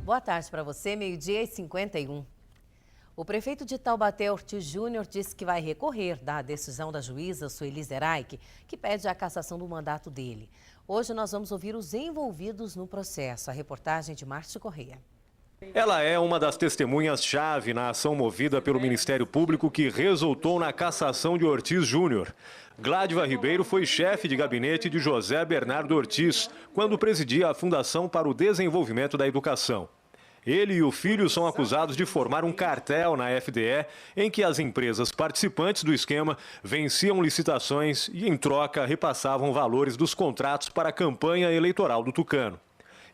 Boa tarde para você, 12h51. O prefeito de Taubaté, Ortiz Júnior, disse que vai recorrer da decisão da juíza Sueli Zeraich, que pede a cassação do mandato dele. Hoje nós vamos ouvir os envolvidos no processo. A reportagem de Márcio Correia. Ela é uma das testemunhas-chave na ação movida pelo Ministério Público que resultou na cassação de Ortiz Júnior. Gládiva Ribeiro foi chefe de gabinete de José Bernardo Ortiz, quando presidia a Fundação para o Desenvolvimento da Educação. Ele e o filho são acusados de formar um cartel na FDE, em que as empresas participantes do esquema venciam licitações e, em troca, repassavam valores dos contratos para a campanha eleitoral do Tucano.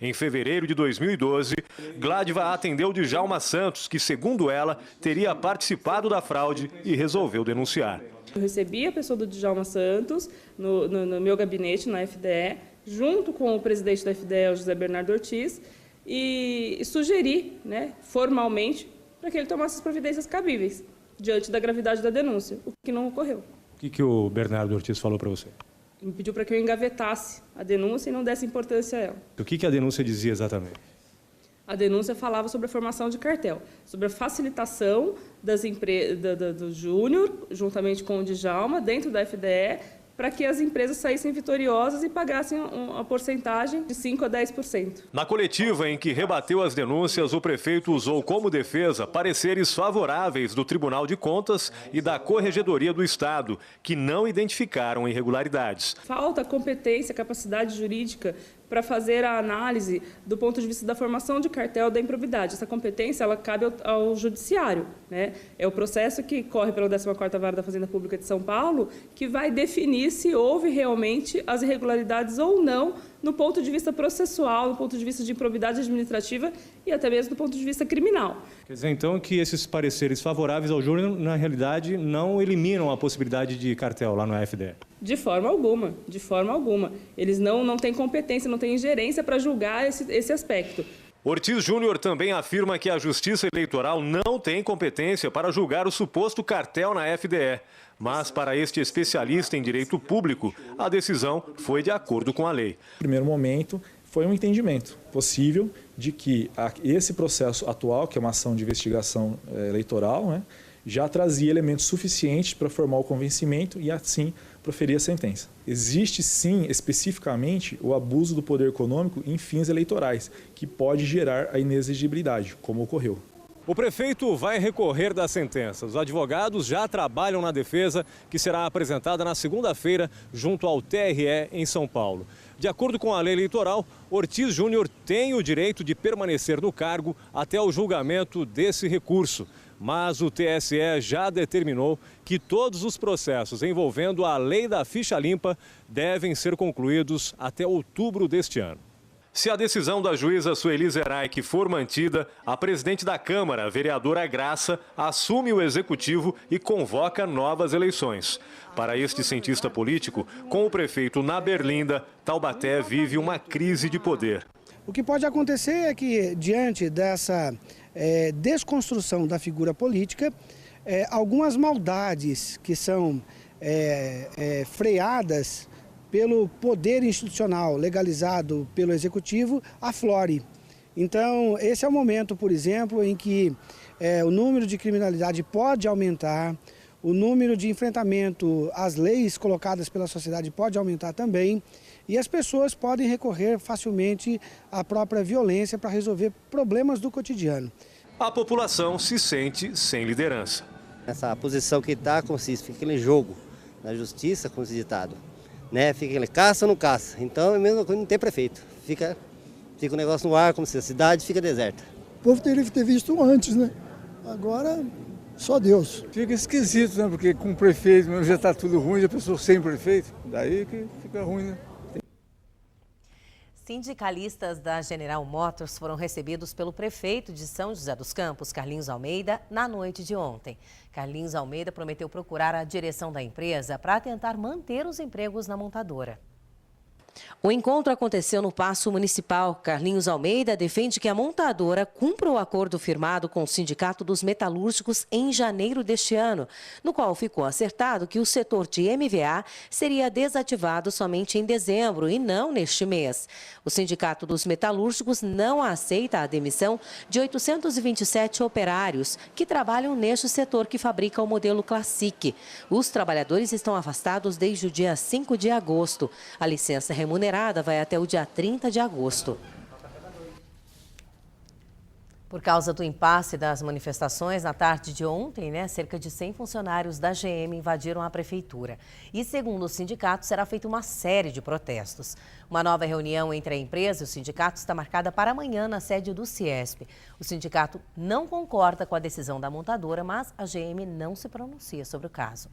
Em fevereiro de 2012, Gládiva atendeu Djalma Santos, que, segundo ela, teria participado da fraude e resolveu denunciar. Eu recebi a pessoa do Djalma Santos no meu gabinete, na FDE, junto com o presidente da FDE, o José Bernardo Ortiz, e sugeri, formalmente, para que ele tomasse as providências cabíveis, diante da gravidade da denúncia, o que não ocorreu. O que o Bernardo Ortiz falou para você? Me pediu para que eu engavetasse a denúncia e não desse importância a ela. O que a denúncia dizia exatamente? A denúncia falava sobre a formação de cartel, sobre a facilitação do Júnior, juntamente com o Djalma, dentro da FDE, para que as empresas saíssem vitoriosas e pagassem uma porcentagem de 5% a 10%. Na coletiva em que rebateu as denúncias, o prefeito usou como defesa pareceres favoráveis do Tribunal de Contas e da Corregedoria do Estado, que não identificaram irregularidades. Falta competência, capacidade jurídica para fazer a análise do ponto de vista da formação de cartel da improbidade. Essa competência ela cabe ao judiciário, É o processo que corre pela 14ª Vara da Fazenda Pública de São Paulo que vai definir se houve realmente as irregularidades ou não no ponto de vista processual, no ponto de vista de improbidade administrativa e até mesmo do ponto de vista criminal. Quer dizer, então, que esses pareceres favoráveis ao Júnior, na realidade, não eliminam a possibilidade de cartel lá no FDE? De forma alguma, de forma alguma. Eles não têm competência, não têm ingerência para julgar esse aspecto. Ortiz Júnior também afirma que a Justiça Eleitoral não tem competência para julgar o suposto cartel na FDE. Mas, para este especialista em direito público, a decisão foi de acordo com a lei. No primeiro momento, foi um entendimento possível de que esse processo atual, que é uma ação de investigação eleitoral, já trazia elementos suficientes para formar o convencimento e, assim, proferir a sentença. Existe, sim, especificamente, o abuso do poder econômico em fins eleitorais, que pode gerar a inexigibilidade, como ocorreu. O prefeito vai recorrer da sentença. Os advogados já trabalham na defesa, que será apresentada na segunda-feira junto ao TRE em São Paulo. De acordo com a lei eleitoral, Ortiz Júnior tem o direito de permanecer no cargo até o julgamento desse recurso. Mas o TSE já determinou que todos os processos envolvendo a lei da ficha limpa devem ser concluídos até outubro deste ano. Se a decisão da juíza Sueli Zeraich for mantida, a presidente da Câmara, a vereadora Graça, assume o executivo e convoca novas eleições. Para este cientista político, com o prefeito na Berlinda, Taubaté vive uma crise de poder. O que pode acontecer é que, diante dessa desconstrução da figura política, algumas maldades que são freadas pelo poder institucional legalizado pelo Executivo aflore. Então, esse é o momento, por exemplo, em que o número de criminalidade pode aumentar, o número de enfrentamento às leis colocadas pela sociedade pode aumentar também, e as pessoas podem recorrer facilmente à própria violência para resolver problemas do cotidiano. A população se sente sem liderança. Essa posição que está, consiste, fica aquele jogo na justiça, como esse ditado. Fica aquele caça ou não caça. Então é a mesma coisa, não tem prefeito. Fica o negócio no ar, como se a cidade fica deserta. O povo teria que ter visto antes, Agora, só Deus. Fica esquisito, Porque com o prefeito mesmo já está tudo ruim, já pensou sem prefeito. Daí que fica ruim, Sindicalistas da General Motors foram recebidos pelo prefeito de São José dos Campos, Carlinhos Almeida, na noite de ontem. Carlinhos Almeida prometeu procurar a direção da empresa para tentar manter os empregos na montadora. O encontro aconteceu no Paço Municipal. Carlinhos Almeida defende que a montadora cumpra o acordo firmado com o Sindicato dos Metalúrgicos em janeiro deste ano, no qual ficou acertado que o setor de MVA seria desativado somente em dezembro e não neste mês. O Sindicato dos Metalúrgicos não aceita a demissão de 827 operários que trabalham neste setor que fabrica o modelo Classic. Os trabalhadores estão afastados desde o dia 5 de agosto. A licença remunerada vai até o dia 30 de agosto. Por causa do impasse das manifestações, na tarde de ontem, cerca de 100 funcionários da GM invadiram a prefeitura. E, segundo o sindicato, será feita uma série de protestos. Uma nova reunião entre a empresa e o sindicato está marcada para amanhã na sede do CIESP. O sindicato não concorda com a decisão da montadora, mas a GM não se pronuncia sobre o caso.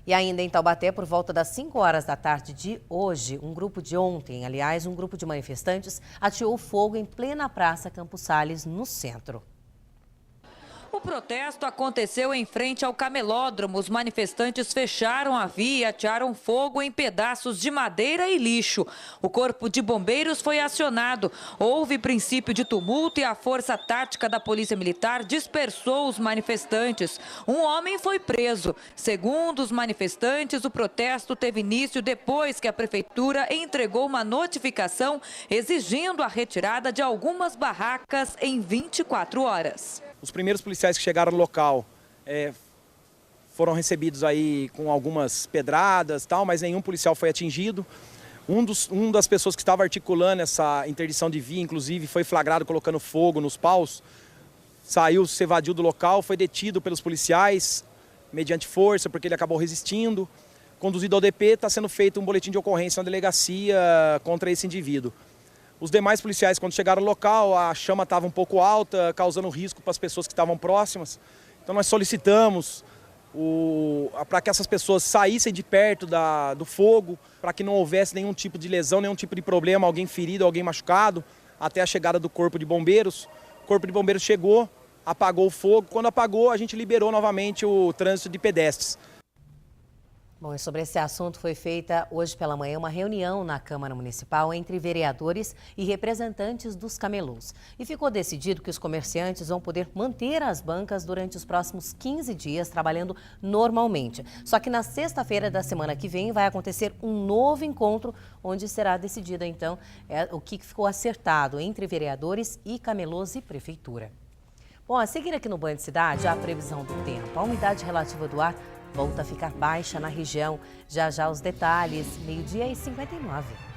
E ainda em Taubaté, por volta das 5 horas da tarde de hoje, um grupo de manifestantes ateou fogo em plena Praça Campos Sales, no centro. O protesto aconteceu em frente ao camelódromo. Os manifestantes fecharam a via e atearam fogo em pedaços de madeira e lixo. O corpo de bombeiros foi acionado. Houve princípio de tumulto e a força tática da Polícia Militar dispersou os manifestantes. Um homem foi preso. Segundo os manifestantes, o protesto teve início depois que a prefeitura entregou uma notificação exigindo a retirada de algumas barracas em 24 horas. Os primeiros policiais que chegaram no local foram recebidos aí com algumas pedradas, mas nenhum policial foi atingido. Um das pessoas que estava articulando essa interdição de via, inclusive, foi flagrado colocando fogo nos paus. Saiu, se evadiu do local, foi detido pelos policiais mediante força, porque ele acabou resistindo. Conduzido ao DP, está sendo feito um boletim de ocorrência na delegacia contra esse indivíduo. Os demais policiais, quando chegaram no local, a chama estava um pouco alta, causando risco para as pessoas que estavam próximas. Então nós solicitamos para que essas pessoas saíssem de perto do fogo, para que não houvesse nenhum tipo de lesão, nenhum tipo de problema, alguém ferido, alguém machucado, até a chegada do Corpo de Bombeiros. O Corpo de Bombeiros chegou, apagou o fogo. Quando apagou, a gente liberou novamente o trânsito de pedestres. Bom, e sobre esse assunto foi feita hoje pela manhã uma reunião na Câmara Municipal entre vereadores e representantes dos camelôs. E ficou decidido que os comerciantes vão poder manter as bancas durante os próximos 15 dias trabalhando normalmente. Só que na sexta-feira da semana que vem vai acontecer um novo encontro onde será decidido então o que ficou acertado entre vereadores e camelôs e prefeitura. Bom, a seguir aqui no Band Cidade, a previsão do tempo. A umidade relativa do ar volta a ficar baixa na região. Já os detalhes, 12h59.